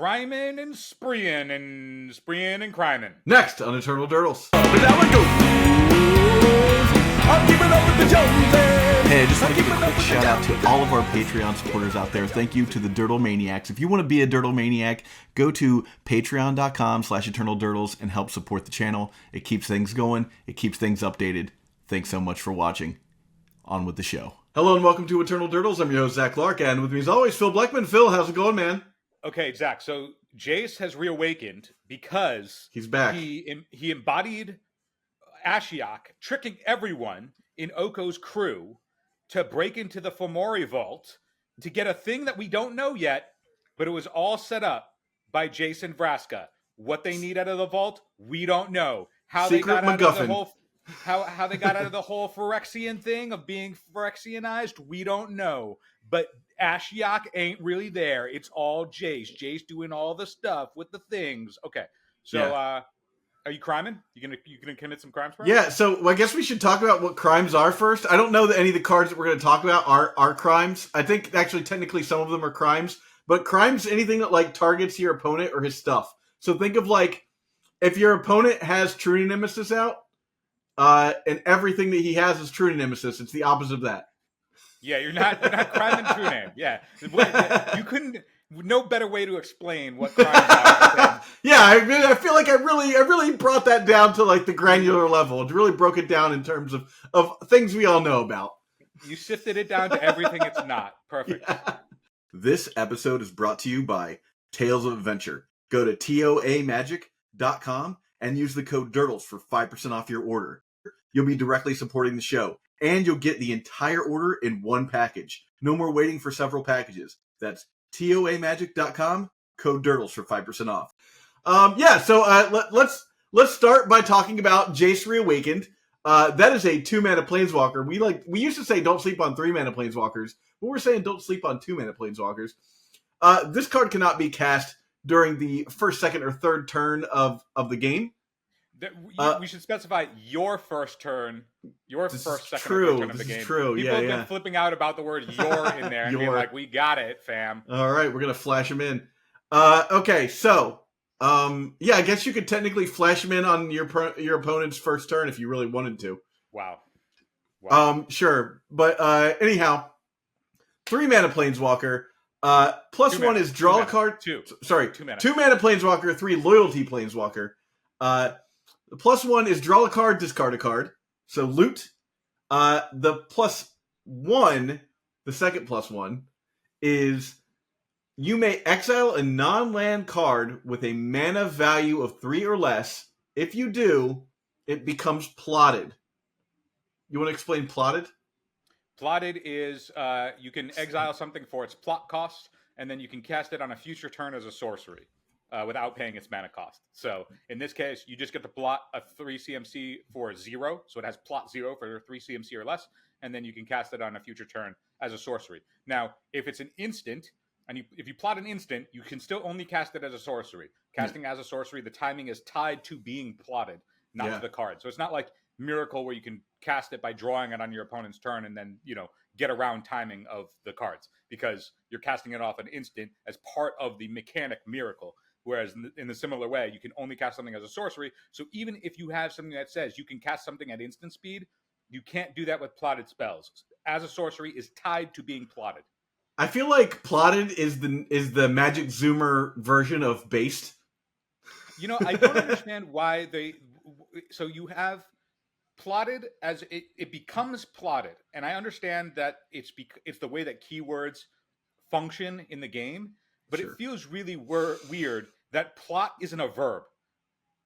Rhyming and spreeing and criming. Next on Eternal Durdles. Hey, I just want to give a quick shout out to all of our Patreon supporters out there. Thank you to the Durdle Maniacs. If you want to be a Durdle Maniac, go to patreon.com/eternaldurdles and help support the channel. It keeps things going. It keeps things updated. Thanks so much for watching. On with the show. Hello and welcome to Eternal Durdles. I'm your host, Zach Clark, and with me as always, Phil Blackman. Phil, how's it going, man? Okay, Zach, so Jace has reawakened because he's back. He embodied Ashiok, tricking everyone in Oko's crew to break into the Fomori vault to get a thing that we don't know yet, but it was all set up by Jace and Vraska. What they need out of the vault, we don't know. How Secret they got MacGuffin. out of the whole how they got out of the whole Phyrexian thing of being Phyrexianized, we don't know. But Ashiok ain't really there. It's all Jace. Jace doing all the stuff with the things. Okay, so are you criming? You gonna commit some crimes? Yeah. So I guess we should talk about what crimes are first. I don't know that any of the cards that we're going to talk about are crimes. I think actually technically some of them are crimes, but crimes anything that like targets your opponent or his stuff. So think of like if your opponent has True Nemesis out, and everything that he has is True Nemesis. It's the opposite of that. Yeah, you're not criming True Name. Yeah, you couldn't. No better way to explain what crimes are. Yeah, I feel like I really brought that down to like the granular level. It really broke it down in terms of things we all know about. You sifted it down to everything it's not. Perfect. Yeah. This episode is brought to you by Tales of Adventure. Go to toamagic.com and use the code DURTLES for 5% off your order. You'll be directly supporting the show, and you'll get the entire order in one package. No more waiting for several packages. That's toamagic.com, code DURTLES for 5% off. Let's start by talking about Jace Reawakened. That is a 2-mana planeswalker. We used to say don't sleep on 3-mana planeswalkers, but we're saying don't sleep on 2-mana planeswalkers. This card cannot be cast during the first, second, or third turn of the game. We should specify your first turn, your first, second, or third turn of the game. True. People have been flipping out about the word "your" in there and being like, "We got it, fam." All right, we're gonna flash them in. Okay, so I guess you could technically flash them in on your opponent's first turn if you really wanted to. Wow. Sure, but anyhow, 3-mana planeswalker. Plus 1 is draw a card. 2 mana. 2-mana planeswalker. 3 loyalty planeswalker. The plus 1 is draw a card, discard a card. So loot. The plus 1, the second plus 1, is you may exile a non-land card with a mana value of 3 or less. If you do, it becomes plotted. You want to explain plotted? Plotted is you can exile something for its plot cost, and then you can cast it on a future turn as a sorcery. Without paying its mana cost. So in this case, you just get to plot a 3 CMC for 0. So it has plot 0 for 3 CMC or less. And then you can cast it on a future turn as a sorcery. Now, if it's an instant, and if you plot an instant, you can still only cast it as a sorcery. Casting as a sorcery, the timing is tied to being plotted, not to the card. So it's not like Miracle where you can cast it by drawing it on your opponent's turn and then, get around timing of the cards. Because you're casting it off an instant as part of the mechanic Miracle. Whereas in the similar way, you can only cast something as a sorcery. So even if you have something that says you can cast something at instant speed, you can't do that with plotted spells. As a sorcery is tied to being plotted. I feel like plotted is the Magic Zoomer version of based. I don't understand why they. So you have plotted as it becomes plotted, and I understand that it's the way that keywords function in the game. But It feels really weird that plot isn't a verb.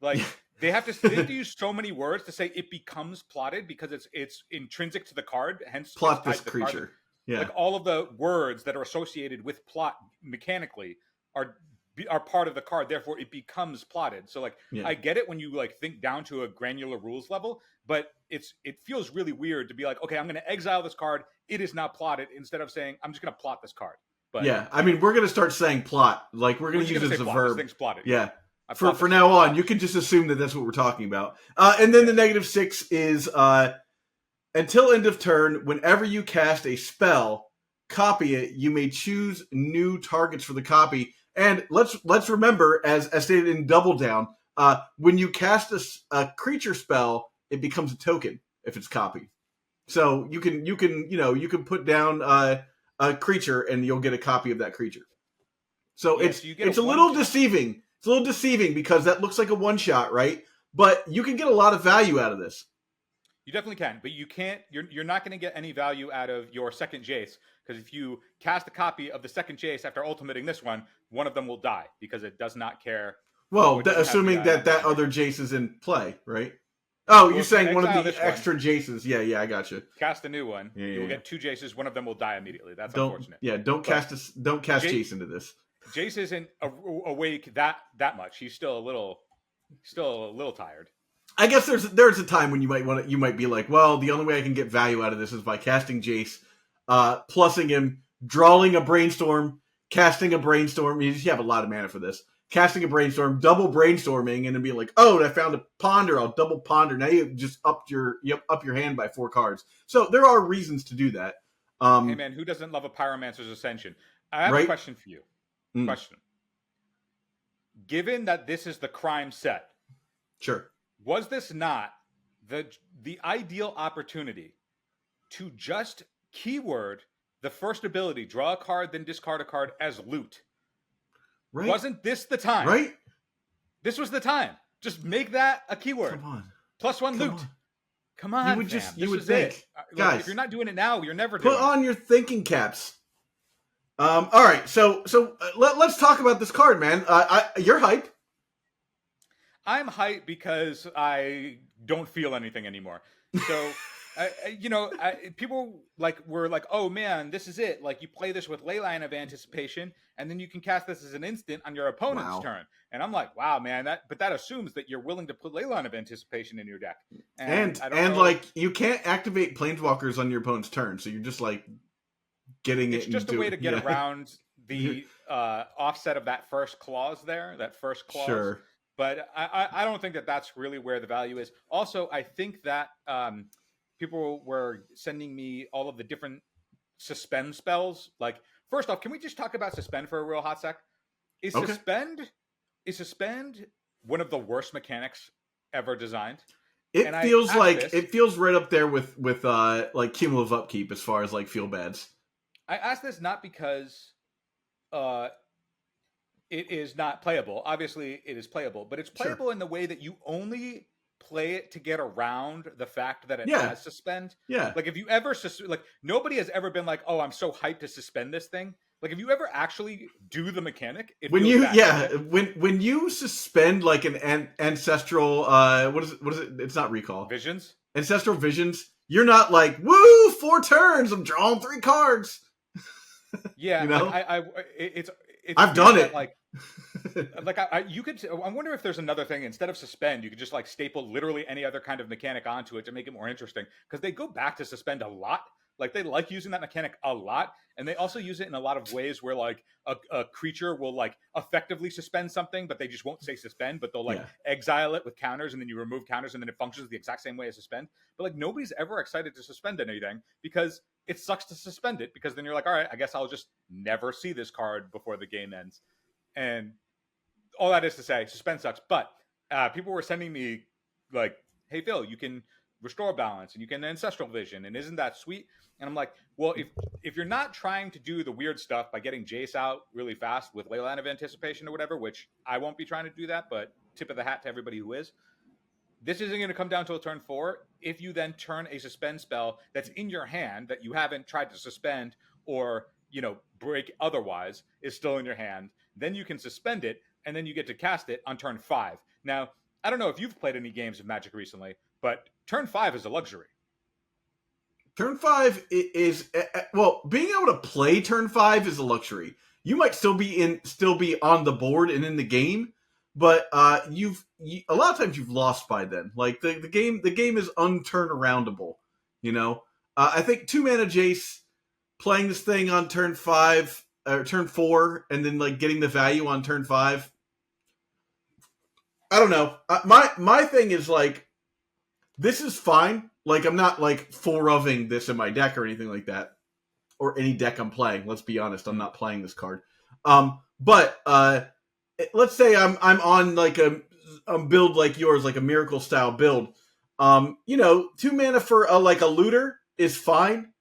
Like they have to use so many words to say it becomes plotted because it's intrinsic to the card. Hence, plot this creature. Card. Yeah, like all of the words that are associated with plot mechanically are part of the card. Therefore, it becomes plotted. So, I get it when you think down to a granular rules level, but it feels really weird to be like, okay, I'm going to exile this card. It is not plotted. Instead of saying I'm just going to plot this card. But, yeah, I mean, we're going to start saying plot. We're going to use it as a verb. This thing's plotted. Yeah. For now on, you can just assume that that's what we're talking about. And then the -6 is until end of turn, whenever you cast a spell, copy it, you may choose new targets for the copy And let's remember, as stated in Double Down, when you cast a creature spell, it becomes a token if it's copied. So you can put down a creature and you'll get a copy of that creature. So it's a little deceiving. It's a little deceiving because that looks like a one shot, right? But you can get a lot of value out of this. You definitely can, but you can't. You're not going to get any value out of your second Jace, because if you cast a copy of the second Jace after ultimating this one of them will die because it does not care. Well, assuming that other Jace is in play, right? Oh, you're saying one of the extra Jaces. Yeah, I got you. Cast a new one. You will get two Jaces. One of them will die immediately. That's unfortunate. Yeah, don't cast Jace into this. Jace isn't awake that much. He's still a little tired. I guess there's a time when you might be like, well, the only way I can get value out of this is by casting Jace, plussing him, drawing a Brainstorm, casting a Brainstorm. You have a lot of mana for this. Casting a Brainstorm, double Brainstorming, and then be like, oh, I found a Ponder. I'll double Ponder. Now you just up your hand by 4 cards. So there are reasons to do that. Hey man, who doesn't love a Pyromancer's Ascension? I have a question for you. Question. Given that this is the crime set, sure. Was this not the ideal opportunity to just keyword the first ability, draw a card, then discard a card as loot? Right. Wasn't this the time? Right. This was the time. Just make that a keyword. Come on. +1 loot. Come on. You would think. Guys, if you're not doing it now, you're never doing it. Put on your thinking caps. All right. So let's talk about this card, man. You're hype. I'm hyped because I don't feel anything anymore. So, people were like, "Oh man, this is it! Like you play this with Leyline of Anticipation, and then you can cast this as an instant on your opponent's turn." And I'm like, "Wow, man! That assumes that you're willing to put Leyline of Anticipation in your deck." And you can't activate Planeswalkers on your opponent's turn, so you're just like getting it's just a way to get around the offset of that first clause there. That first clause. Sure. But I don't think that that's really where the value is. Also, I think that people were sending me all of the different suspend spells. Like, first off, can we just talk about suspend for a real hot sec? Is suspend one of the worst mechanics ever designed? It feels right up there with like cumulative upkeep as far as like feel bads. I ask this not because it is not playable. Obviously, it is playable, but it's playable in the way that you only play it to get around the fact that it has suspend. Yeah. Like if you ever nobody has ever been like, "Oh, I'm so hyped to suspend this thing." Like if you ever actually do the mechanic, when you suspend like an ancestral what is it? It's not recall. Visions. Ancestral visions. You're not like, "Woo, 4 turns, I'm drawing 3 cards." Yeah, I've done it. I wonder if there's another thing instead of suspend, you could just like staple literally any other kind of mechanic onto it to make it more interesting. Because they go back to suspend a lot. Like they like using that mechanic a lot, and they also use it in a lot of ways where like a creature will like effectively suspend something, but they just won't say suspend, but they'll exile it with counters, and then you remove counters, and then it functions the exact same way as suspend. But like nobody's ever excited to suspend anything because it sucks to suspend it, because then you're like, all right, I guess I'll just never see this card before the game ends. And all that is to say, suspend sucks. But people were sending me like, hey Phil, you can restore balance and you can ancestral vision, and isn't that sweet? And I'm like, well, if you're not trying to do the weird stuff by getting Jace out really fast with Leyline of Anticipation or whatever, which I won't be trying to do that, but tip of the hat to everybody who is, this isn't going to come down till turn 4. If you then turn a suspend spell that's in your hand that you haven't tried to suspend or break otherwise is still in your hand, then you can suspend it, and then you get to cast it on turn 5. Now, I don't know if you've played any games of Magic recently, but turn 5 is a luxury. Turn 5 is being able to play turn 5 is a luxury. You might still be on the board and in the game, but a lot of times you've lost by then. Like the game is unturnaroundable. I think 2 mana Jace playing this thing on turn 5 or turn 4, and then like getting the value on turn 5. I don't know. My thing is like, this is fine. Like I'm not like full-roving this in my deck or anything like that, or any deck I'm playing. Let's be honest, I'm not playing this card. But let's say I'm on like a build like yours, like a miracle style build. 2 mana for a looter is fine.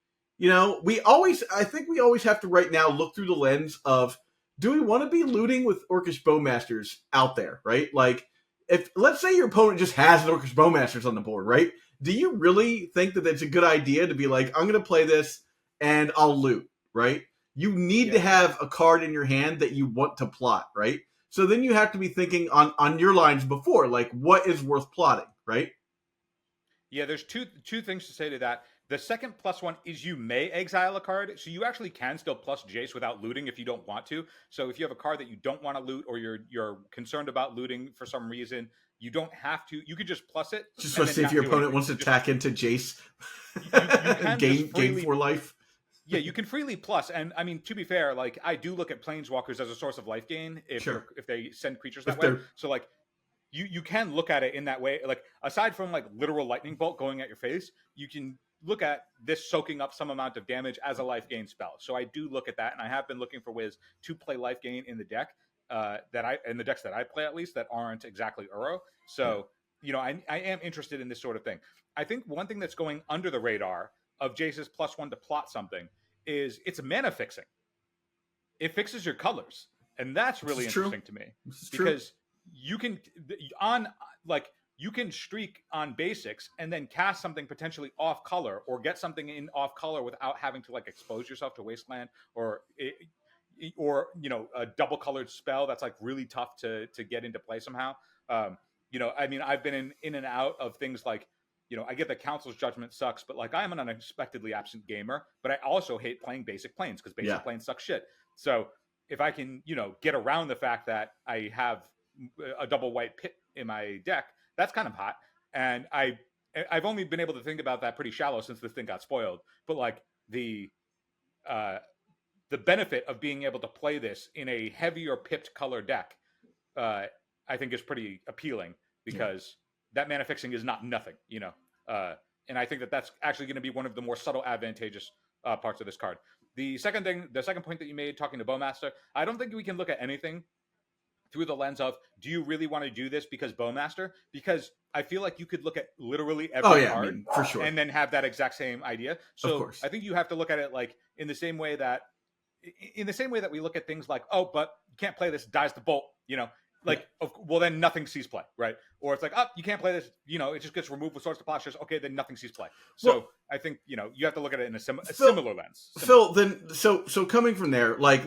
I think we always have to right now look through the lens of, do we want to be looting with Orcish Bowmasters out there, right? Like, if let's say your opponent just has an Orcish Bowmasters on the board, right? Do you really think that it's a good idea to be like, I'm going to play this and I'll loot, right? You need to have a card in your hand that you want to plot, right? So then you have to be thinking on your lines before, like, what is worth plotting, right? Yeah, there's two things to say to that. The second +1 is you may exile a card, so you actually can still plus Jace without looting if you don't want to. So if you have a card that you don't want to loot, or you're concerned about looting for some reason, you don't have to. You could just plus it. Just to see if your opponent wants to attack into Jace, you gain 4 life. Yeah, you can freely plus, and I mean, to be fair, like, I do look at planeswalkers as a source of life gain if they send creatures that way. So like, you can look at it in that way. Like, aside from like literal lightning bolt going at your face, you can look at this soaking up some amount of damage as a life gain spell. So I do look at that, and I have been looking for ways to play life gain in the deck in the decks that I play, at least, that aren't exactly Uro. So I am interested in this sort of thing. I think one thing that's going under the radar of Jace's +1 to plot something is it's mana fixing. It fixes your colors, and that's really interesting to me, because you can you can streak on basics and then cast something potentially off color, or get something in off color without having to like expose yourself to wasteland, or a double colored spell that's like really tough to get into play somehow. I mean, I've been in and out of things like, I get the Council's Judgment sucks, but like, I'm an unexpectedly absent gamer, but I also hate playing basic planes because basic planes suck shit. So if I can, get around the fact that I have a double white pit in my deck, that's kind of hot. And I've only been able to think about that pretty shallow since this thing got spoiled. But like, the benefit of being able to play this in a heavier pipped color deck, I think is pretty appealing, because that mana fixing is not nothing, and I think that that's actually going to be one of the more subtle advantageous parts of this card. The second point that you made, talking to Bowmaster, I don't think we can look at anything through the lens of, do you really want to do this because Bowmaster? Because I feel like you could look at literally every card, for sure, and then have that exact same idea. So I think you have to look at it like in the same way that we look at things like, oh, but you can't play this, dies the bolt, well, then nothing sees play, right? Or it's like, oh, you can't play this, it just gets removed with Swords to Plowshares. Okay, then nothing sees play. So I think, you have to look at it in a similar lens. Phil, then so coming from there, like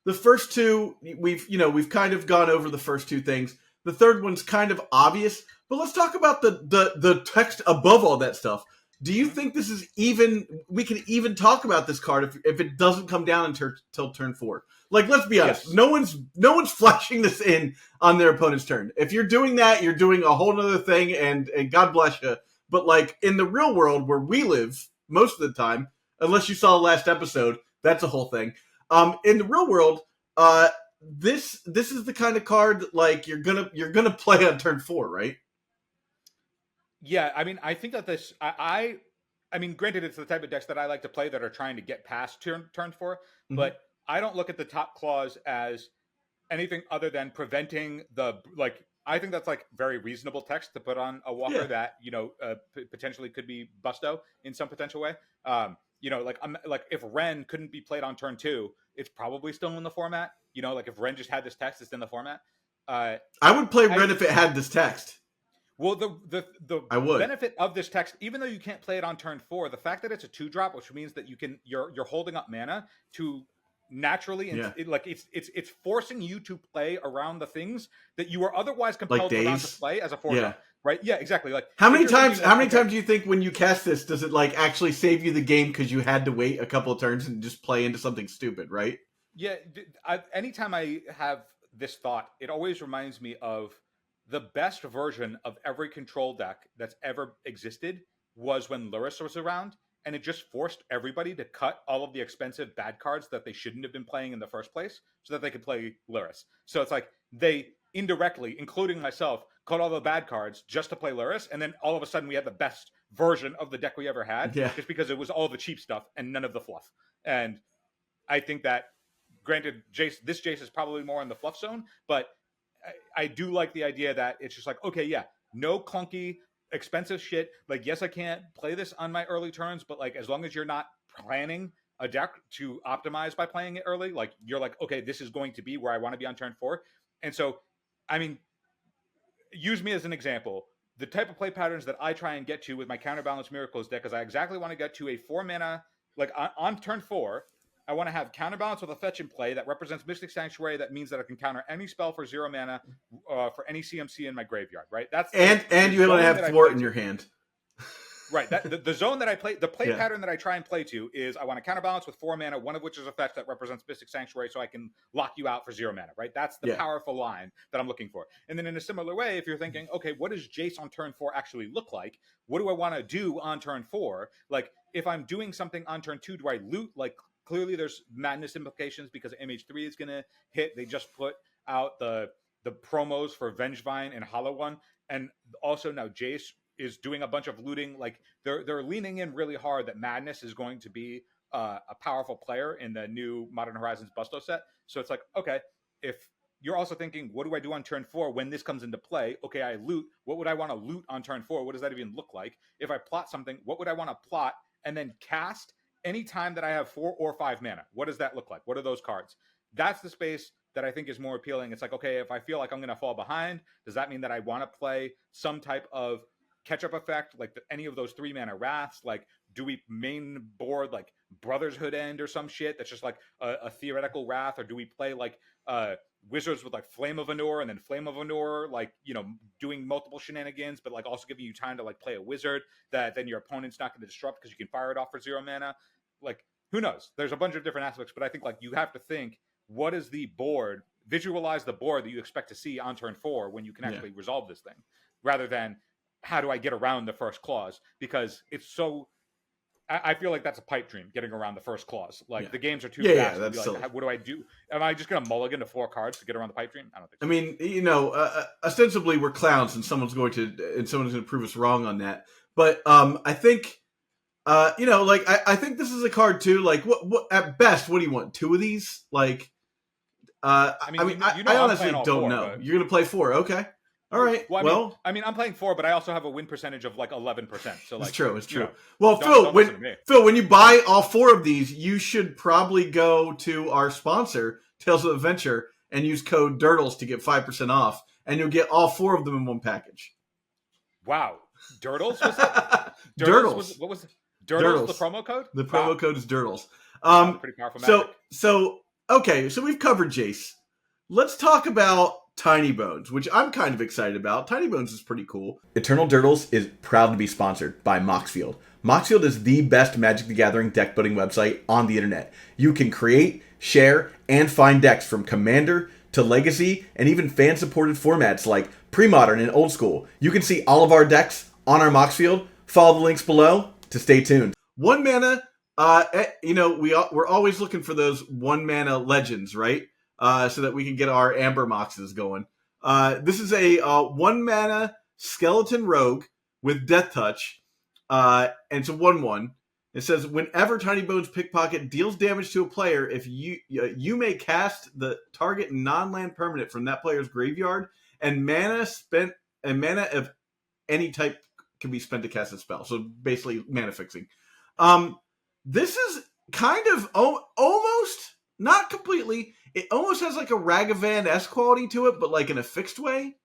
the first two, we've kind of gone over the first two things. The third one's kind of obvious, but let's talk about the text above all that stuff. Do you think this is we can even talk about this card if it doesn't come down until turn 4? Like, let's be honest. Yes. No one's flashing this in on their opponent's turn. If you're doing that, you're doing a whole other thing, and God bless you. But like, in the real world where we live most of the time, unless you saw the last episode, that's a whole thing. In the real world, this is the kind of card that, like, you're gonna play on turn 4, right? Yeah, I mean, I think that this, I mean, granted, it's the type of decks that I like to play that are trying to get past turn 4, but I don't look at the top clause as anything other than preventing I think that's like very reasonable text to put on a walker that, potentially could be busto in some potential way. Like if Ren couldn't be played on turn 2, it's probably still in the format. Like if Ren just had this text, it's in the format. I would play Ren if it had this text. Well, the benefit of this text, even though you can't play it on turn 4, the fact that it's a 2-drop, which means that you're holding up mana to naturally, it's forcing you to play around the things that you are otherwise compelled to not to play as a 4-drop. Right? Yeah, exactly. Like, how many times do you think when you cast this does it like actually save you the game because you had to wait a couple of turns and just play into something stupid, right? Yeah, anytime I have this thought, it always reminds me of the best version of every control deck that's ever existed was when Lurrus was around, and it just forced everybody to cut all of the expensive bad cards that they shouldn't have been playing in the first place so that they could play Lurrus. So it's like they indirectly, including myself, cut all the bad cards just to play Lurrus, and then all of a sudden we had the best version of the deck we ever had, just because it was all the cheap stuff and none of the fluff. And I think that granted, this Jace is probably more in the fluff zone, but I do like the idea that it's just like, okay, yeah, no clunky, expensive shit. Like, yes, I can't play this on my early turns, but like, as long as you're not planning a deck to optimize by playing it early, like you're like, okay, this is going to be where I want to be on turn 4. And so, I mean, use me as an example. The type of play patterns that I try and get to with my Counterbalance Miracles deck is I exactly want to get to a 4 mana, like on turn 4, I want to have Counterbalance with a fetch in play that represents Mystic Sanctuary. That means that I can counter any spell for 0 mana for any CMC in my graveyard, right? That's and you don't have Thwart in your hand. Right. The zone that I play, the play pattern that I try and play to is I want to counterbalance with 4 mana, one of which is a fetch that represents Mystic Sanctuary, so I can lock you out for 0 mana, right? That's the powerful line that I'm looking for. And then in a similar way, if you're thinking, okay, what does Jace on turn 4 actually look like? What do I want to do on turn 4? Like, if I'm doing something on turn 2, do I loot? Like, clearly there's madness implications because MH3 is going to hit. They just put out the promos for Vengevine and Hollow One. And also now Jace is doing a bunch of looting. Like they're leaning in really hard that Madness is going to be a powerful player in the new Modern Horizons Busto set. So it's like, okay, if you're also thinking, what do I do on turn 4 when this comes into play? Okay, I loot. What would I want to loot on turn 4? What does that even look like? If I plot something, what would I want to plot and then cast any time that I have 4 or 5 mana? What does that look like? What are those cards? That's the space that I think is more appealing. It's like, okay, if I feel like I'm going to fall behind, does that mean that I want to play some type of catch-up effect, like any of those 3 mana wraths? Like, do we main board like Brother's Hood End or some shit that's just like a theoretical wrath, or do we play like wizards with like Flame of Anor, and then Flame of Anor, like, you know, doing multiple shenanigans, but like also giving you time to like play a wizard that then your opponent's not going to disrupt because you can fire it off for 0 mana? Like, who knows? There's a bunch of different aspects, but I think like you have to think, what is the board? Visualize the board that you expect to see on turn 4 when you can actually resolve this thing, rather than how do I get around the first clause? Because it's so, I feel like that's a pipe dream, getting around the first clause. Like the games are too fast. Yeah, that's like, what do I do? Am I just going to mulligan to 4 cards to get around the pipe dream? I don't think so. I mean, you know, ostensibly we're clowns, and someone's going to prove us wrong on that. But I think, you know, like I think this is a card too. Like, what at best, what do you want? 2 of these? Like, I honestly don't know. But you're going to play 4, okay? All right. Well, I mean, I'm playing 4, but I also have a win percentage of like 11%. So like, it's true. It's true. You know, well, Phil, when you buy all 4 of these, you should probably go to our sponsor, Tales of Adventure, and use code DURTLES to get 5% off, and you'll get all 4 of them in one package. Wow, DURTLES was that? DURTLES. What was DURTLES? The promo code? The promo code is DURTLES. Pretty powerful magic. So okay, so we've covered Jace. Let's talk about Tinybones, which I'm kind of excited about. Tinybones is pretty cool. Eternal Dirtles is proud to be sponsored by Moxfield. Moxfield is the best Magic the Gathering deck building website on the internet. You can create, share, and find decks from Commander to Legacy, and even fan-supported formats like Pre-Modern and Old School. You can see all of our decks on our Moxfield. Follow the links below to stay tuned. 1 mana, you know, we're always looking for those 1 mana legends, right? So that we can get our Amber Moxes going. This is a 1 mana Skeleton Rogue with Death Touch, and it's a 1/1. It says, whenever Tinybones Pickpocket deals damage to a player, if you may cast the target non-land permanent from that player's graveyard, and mana of any type can be spent to cast a spell. So basically, mana fixing. This is kind of almost, not completely. It almost has like a Ragavan-esque quality to it, but like in a fixed way.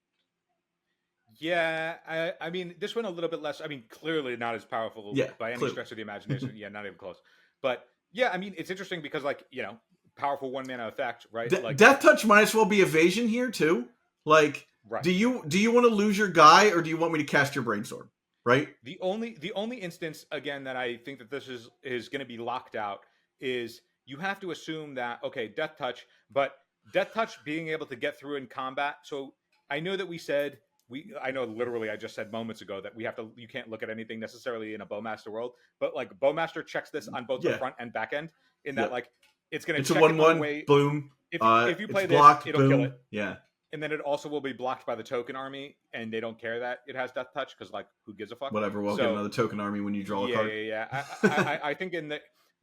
Yeah, I mean, this one a little bit less. I mean, clearly not as powerful by any stretch of the imagination. Yeah, not even close. But yeah, I mean, it's interesting because, like, you know, powerful 1 mana effect, right? Like, Death Touch might as well be evasion here too. Like, right. Do you want to lose your guy, or do you want me to cast your Brainstorm? Right. The only instance again that I think that this is going to be locked out is you have to assume that, okay, Death Touch, but Death Touch being able to get through in combat. So I know that we said. I know literally I just said moments ago that you can't look at anything necessarily in a Bowmaster world, but like Bowmaster checks this on both the front and back end in that like it's going to check a 1/1 boom. If you play this, blocked, it'll kill it. Yeah. And then it also will be blocked by the token army, and they don't care that it has Death Touch because like who gives a fuck? Whatever, we'll get another token army when you draw a card. Yeah. I think in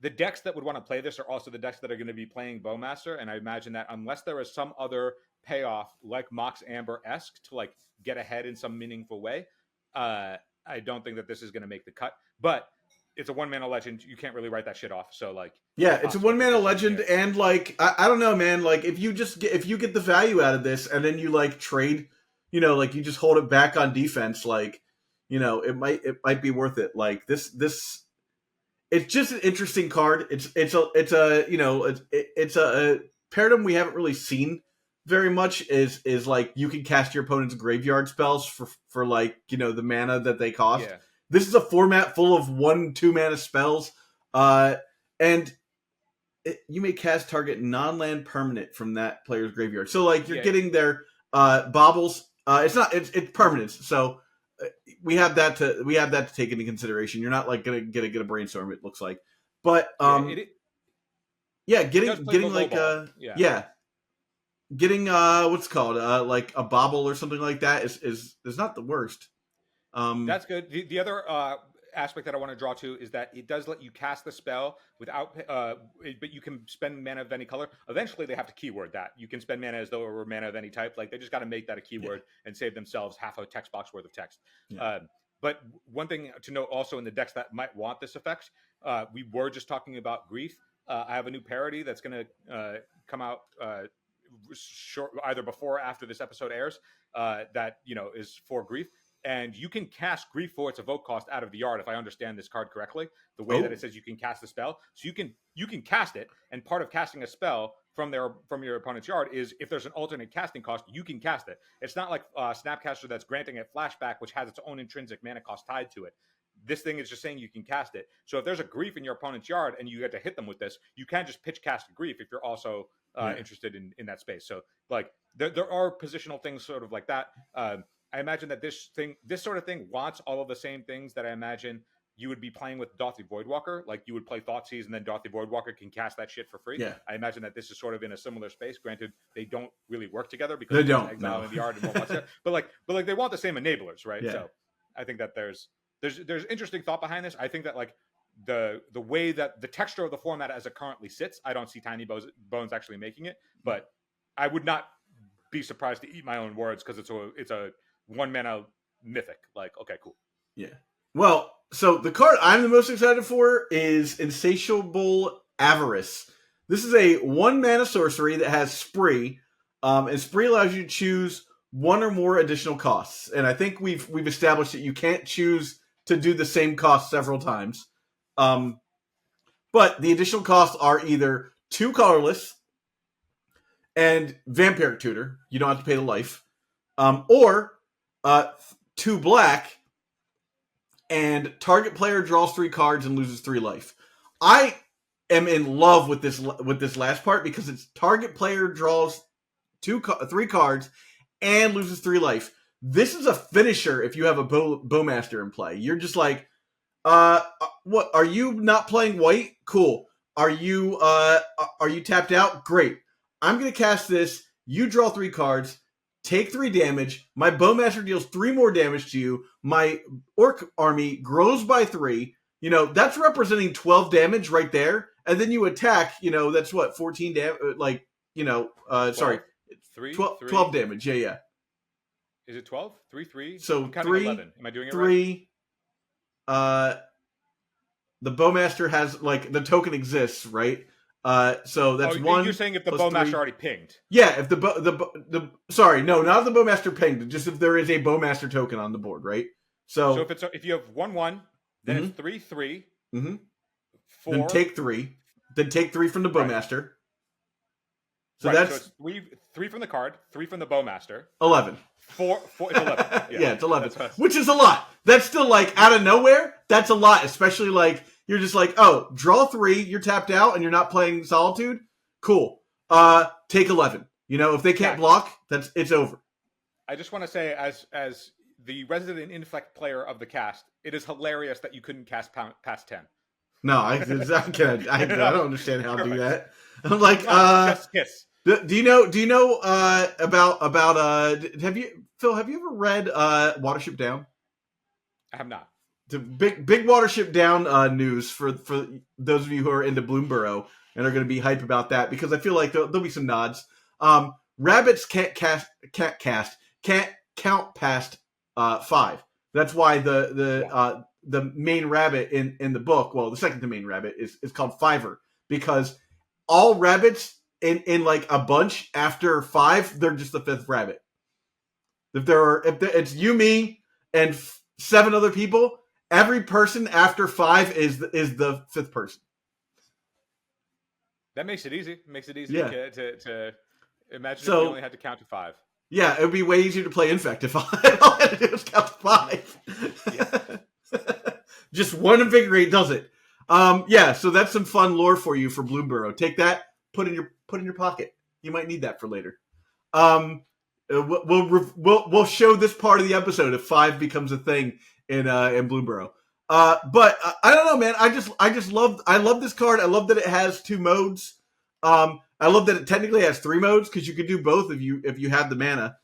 the decks that would want to play this are also the decks that are going to be playing Bowmaster, and I imagine that unless there is some other payoff like Mox Amber-esque to like get ahead in some meaningful way, I don't think that this is going to make the cut. But it's a 1-mana legend. You can't really write that shit off. So like, yeah, it's a 1-mana legend, and like I don't know, man. Like if you get the value out of this, and then you like trade, like you just hold it back on defense, like it might be worth it. Like this. It's just an interesting card. It's a paradigm we haven't really seen very much. Is like you can cast your opponent's graveyard spells for like the mana that they cost. Yeah. This is a format full of 1-2 mana spells, and you may cast target non-land permanent from that player's graveyard. So like you're getting their baubles. It's permanence. So. We have that to take into consideration. You're not like gonna get a brainstorm. It looks like, but getting like getting what's called like a bobble or something like that is not the worst. That's good. The other aspect that I want to draw to is that it does let you cast the spell without, but you can spend mana of any color. Eventually, they have to keyword that. You can spend mana as though it were mana of any type. Like they just got to make that a keyword and save themselves half a text box worth of text. Yeah. But one thing to note also in the decks that might want this effect, we were just talking about Grief. I have a new parody that's going to come out either before or after this episode airs. That is for Grief. And you can cast Grief for its evoke cost out of the yard, if I understand this card correctly. The way that it says you can cast the spell, so you can cast it. And part of casting a spell from your opponent's yard is if there's an alternate casting cost, you can cast it. It's not like Snapcaster that's granting it flashback, which has its own intrinsic mana cost tied to it. This thing is just saying you can cast it. So if there's a Grief in your opponent's yard and you get to hit them with this, you can just pitch cast a Grief if you're also interested in that space. So like there are positional things sort of like that. I imagine that this sort of thing wants all of the same things that I imagine you would be playing with Dauthi Voidwalker. Like you would play Thoughtseize and then Dauthi Voidwalker can cast that shit for free. Yeah. I imagine that this is sort of in a similar space. Granted, they don't really work together because they don't exile in the yard and what's there. But like they want the same enablers, right? Yeah. So I think that there's interesting thought behind this. I think that like the way that the texture of the format as it currently sits, I don't see Tinybones actually making it, but I would not be surprised to eat my own words because it's a 1-mana mythic. Like, okay, cool. Yeah. Well, so the card I'm the most excited for is Insatiable Avarice. This is a 1-mana sorcery that has Spree, and Spree allows you to choose one or more additional costs. And I think we've established that you can't choose to do the same cost several times. But the additional costs are either 2 colorless and Vampiric Tutor. You don't have to pay the life. Or 2 black, and target player draws 3 cards and loses 3 life. I am in love with this last part because it's target player draws 3 cards and loses 3 life. This is a finisher if you have a Bowmaster in play. You're just like, what? Are you not playing white? Cool. Are you tapped out? Great. I'm gonna cast this. You draw 3 cards. Take 3 damage. My Bowmaster deals 3 more damage to you. My Orc army grows by 3. That's representing 12 damage right there. And then you attack. That's what 14 damage. Like 12, sorry, 12 damage. Yeah. Is it 12? 3. So I'm counting 3. 11. Am I doing it 3. Right? The Bowmaster has like the token exists, right? So that's 1. You're saying if the Bowmaster already pinged? Yeah, if the sorry, no, not if the Bowmaster pinged, just if there is a Bowmaster token on the board, right? So if you have 1/1, then it's 3/3. Mm-hmm. 4. Then take 3. Then take 3 from the Bowmaster. So that's so it's 3 from the card, 3 from the Bowmaster. 11. 4 it's 11. Yeah, it's 11, which is a lot. That's still like out of nowhere. That's a lot, especially like. You're just like, oh, draw 3, you're tapped out, and you're not playing Solitude? Cool. Take 11. If they can't block, it's over. I just want to say, as the resident Infect player of the cast, it is hilarious that you couldn't cast past 10. No, I don't understand how to do that. I'm like, just kiss. Do you know about have you ever read Watership Down? I have not. The big Watership Down news for those of you who are into Bloomborough and are going to be hype about that, because I feel like there'll be some nods. Rabbits can't count past 5. That's why the main rabbit in the book, well, the second to main rabbit is called Fiver, because all rabbits in like a bunch after 5, they're just the 5th rabbit. If it's you, me, and 7 other people, every person after 5 is the 5th person. That makes it easy. Yeah. To imagine if you only had to count to 5. Yeah, it would be way easier to play Infect if all I had to do was count to 5. Yeah. Just one Invigorate does it. Yeah, so that's some fun lore for you for Bloomborough. Take that, put in your pocket. You might need that for later. We'll show this part of the episode if 5 becomes a thing in Bloomborough. But I don't know, man. I love this card. I love that it has 2 modes. I love that it technically has 3 modes, because you could do both if you had the mana.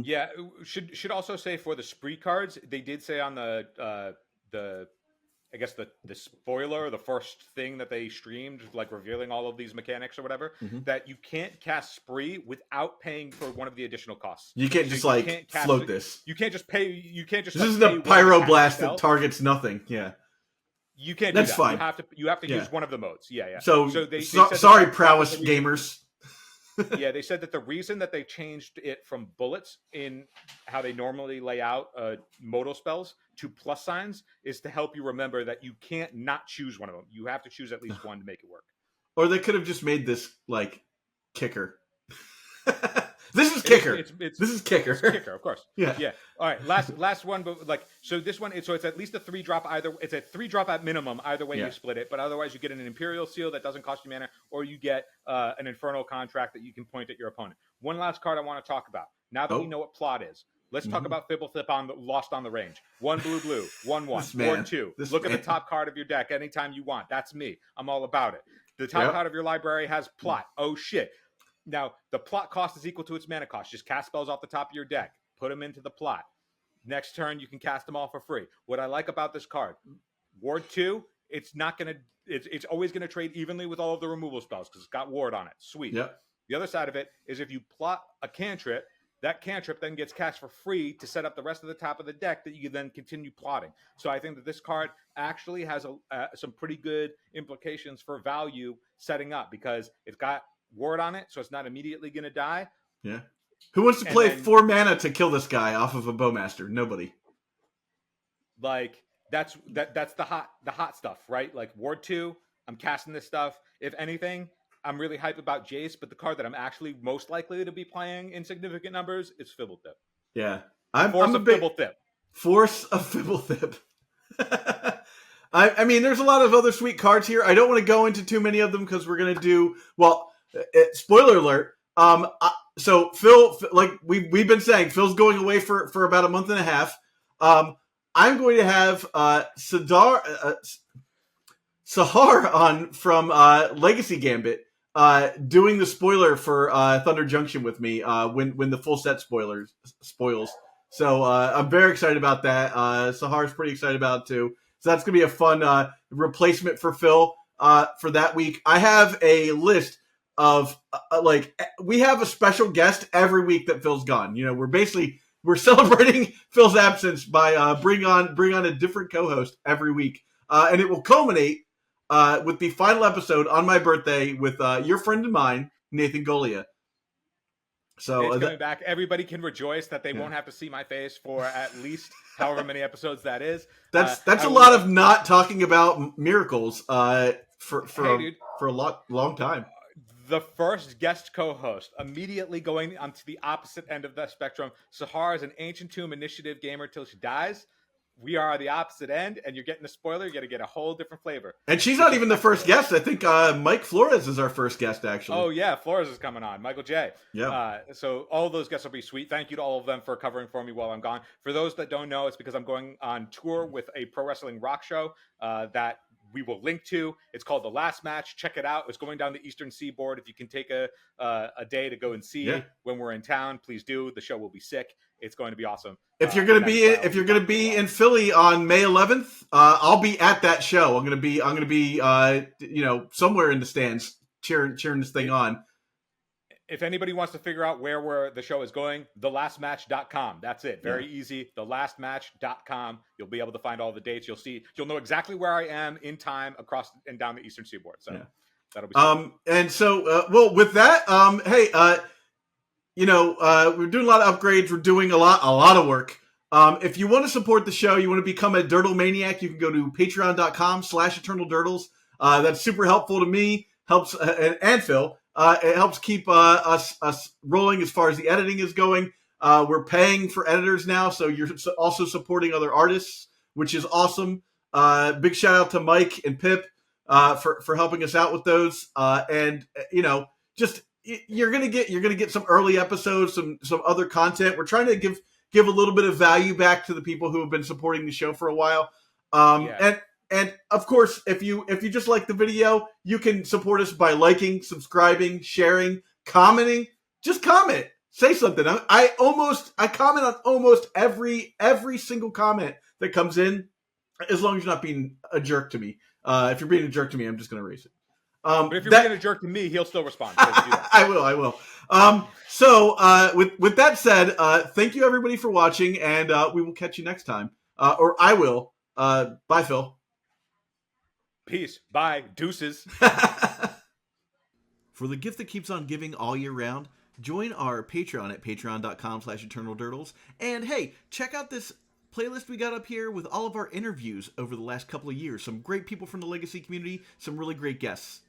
Yeah, should also say for the spree cards, they did say on the I guess the spoiler, the first thing that they streamed, like revealing all of these mechanics or whatever, that you can't cast spree without paying for one of the additional costs. You can't just float this. You can't just pay. You can't just. This isn't a pyroblast that targets nothing. Yeah. You can't. That's do that. fine. You have to use one of the modes. Yeah. So they sorry, prowess gamers. Yeah, they said that the reason that they changed it from bullets in how they normally lay out modal spells to plus signs is to help you remember that you can't not choose one of them. You have to choose at least one to make it work. Or they could have just made this like kicker. This is kicker. This is kicker. It's kicker, of course. Yeah. All right, last one, but like so this one, it's at least a 3-drop either. It's a 3-drop at minimum either way you split it, but otherwise you get an Imperial Seal that doesn't cost you mana, or you get an Infernal Contract that you can point at your opponent. One last card I want to talk about. Now that we know what plot is, let's talk about Fibblethip on Lost on the Range. 1 blue, 1/1, or 2. Look at the top card of your deck anytime you want. That's me. I'm all about it. The top card of your library has plot. Oh shit. Now, the plot cost is equal to its mana cost. Just cast spells off the top of your deck. Put them into the plot. Next turn, you can cast them all for free. What I like about this card, Ward 2, it's always going to trade evenly with all of the removal spells because it's got Ward on it. Sweet. Yep. The other side of it is if you plot a cantrip, that cantrip then gets cast for free to set up the rest of the top of the deck that you can then continue plotting. So I think that this card actually has some pretty good implications for value setting up, because it's got Ward on it, so it's not immediately going to die. Yeah. Who wants to play 4 mana to kill this guy off of a Bowmaster? Nobody. Like that's the hot stuff, right? Like Ward 2, I'm casting this stuff. If anything, I'm really hyped about Jace, but the card that I'm actually most likely to be playing in significant numbers is Fibblethip. Yeah. I'm a big Fibblethip. Force of Fibblethip. I mean, there's a lot of other sweet cards here. I don't want to go into too many of them because we're going to do, spoiler alert. So Phil, like we've been saying, Phil's going away for about a month and a half. I'm going to have Sahar on from Legacy Gambit doing the spoiler for Thunder Junction with me when the full set spoils. So I'm very excited about that. Sahar's pretty excited about it too. So that's going to be a fun replacement for Phil for that week. I have a list of we have a special guest every week that Phil's gone. You know, we're celebrating Phil's absence by bring on a different co-host every week, and it will culminate with the final episode on my birthday with your friend and mine, Nathan Golia. So it's coming back. Everybody can rejoice that they won't have to see my face for at least however many episodes that is. That's a lot of not talking about miracles for a long time. The first guest co-host immediately going onto the opposite end of the spectrum. Sahar is an Ancient Tomb Initiative gamer till she dies. We are the opposite end, and you're getting a spoiler. You're going to get a whole different flavor. And she's not even the first guest. I think Mike Flores is our first guest, actually. Oh, yeah. Flores is coming on. Michael J. Yeah. So all of those guests will be sweet. Thank you to all of them for covering for me while I'm gone. For those that don't know, it's because I'm going on tour with a pro wrestling rock show that we will link to. It's called The Last Match. Check it out. It's going down the Eastern Seaboard. If you can take a day to go and see when we're in town, please do. The show will be sick. It's going to be awesome. If you're going to be in Philly on May 11th, I'll be at that show. I'm going to be somewhere in the stands cheering this thing on. If anybody wants to figure out where the show is going, thelastmatch.com. That's it. Very easy. Thelastmatch.com. You'll be able to find all the dates. You'll know exactly where I am in time across and down the Eastern Seaboard. So that'll be fun. And so, with that, we're doing a lot of upgrades. We're doing a lot of work. If you want to support the show, you want to become a Dirtle Maniac, you can go to patreon.com/EternalDirtles. That's super helpful to me, helps, and Phil. It helps keep us rolling as far as the editing is going. We're paying for editors now, so you're also supporting other artists, which is awesome. Big shout out to Mike and Pip for helping us out with those. You're gonna get some early episodes, some other content. We're trying to give a little bit of value back to the people who have been supporting the show for a while. And of course, if you just like the video, you can support us by liking, subscribing, sharing, commenting. Just comment, say something. I comment on almost every single comment that comes in, as long as you're not being a jerk to me. If you're being a jerk to me, I'm just going to erase it. But if you're being a jerk to me, he'll still respond. So do that. I will. So with that said, thank you everybody for watching, and we will catch you next time. Or I will. Bye, Phil. Peace. Bye. Deuces. For the gift that keeps on giving all year round, join our Patreon at patreon.com/EternalDirtles. And hey, check out this playlist we got up here with all of our interviews over the last couple of years. Some great people from the Legacy community, some really great guests.